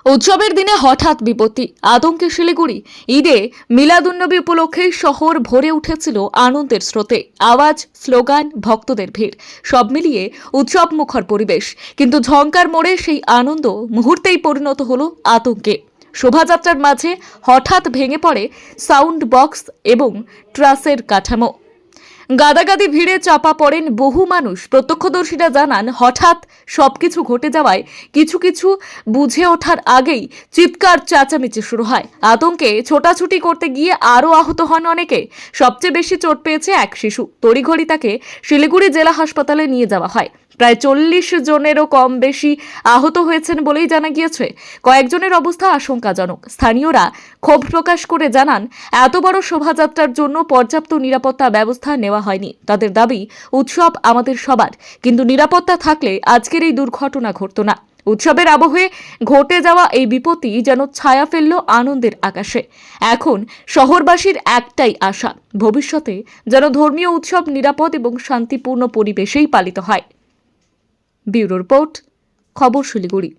উৎসবের দিনে হঠাৎ বিপত্তি, আতঙ্কে শিলিগুড়ি। ঈদে মিলাদুন্নবী উপলক্ষে শহর ভরে উঠেছিল আনন্দের স্রোতে। আওয়াজ, স্লোগান, ভক্তদের ভিড়, সব মিলিয়ে উৎসব মুখর পরিবেশ। কিন্তু ঝঙ্কার মোড়ে সেই আনন্দ মুহূর্তেই পরিণত হলো আতঙ্কে। শোভাযাত্রার মাঝে হঠাৎ ভেঙে পড়ে সাউন্ড বক্স এবং ট্রাসের কাঠামো। গাদাগাদি ভিড়ে চাপা পড়েন বহু মানুষ। প্রত্যক্ষদর্শীরা জানান, হঠাৎ সবকিছু ঘটে যাওয়ায় কিছু কিছু বুঝে ওঠার আগেই চিৎকার চেঁচামেচি শুরু হয়। আতঙ্কে ছোটাছুটি করতে গিয়ে আরও আহত হন অনেকে। সবচেয়ে বেশি চোট পেয়েছে এক শিশু। তড়িঘড়ি তাকে শিলিগুড়ি জেলা হাসপাতালে নিয়ে যাওয়া হয়। প্রায় 40 জনেরও কম বেশি আহত হয়েছেন বলেই জানা গিয়েছে। কয়েকজনের অবস্থা আশঙ্কাজনক। স্থানীয়রা ক্ষোভ প্রকাশ করে জানান, এত বড় শোভাযাত্রার জন্য পর্যাপ্ত নিরাপত্তা ব্যবস্থা নেওয়া হয়নি। তাদের দাবি, উৎসব আমাদের সবার, কিন্তু নিরাপত্তা থাকলে আজকের এই দুর্ঘটনা ঘটতো না। উৎসবের আবহে ঘটে যাওয়া এই বিপত্তি যেন ছায়া ফেলল আনন্দের আকাশে। এখন শহরবাসীর একটাই আশা, ভবিষ্যতে যেন ধর্মীয় উৎসব নিরাপদ এবং শান্তিপূর্ণ পরিবেশেই পালিত হয়। ব্যুরো রিপোর্ট, খবর শিলিগুড়ি।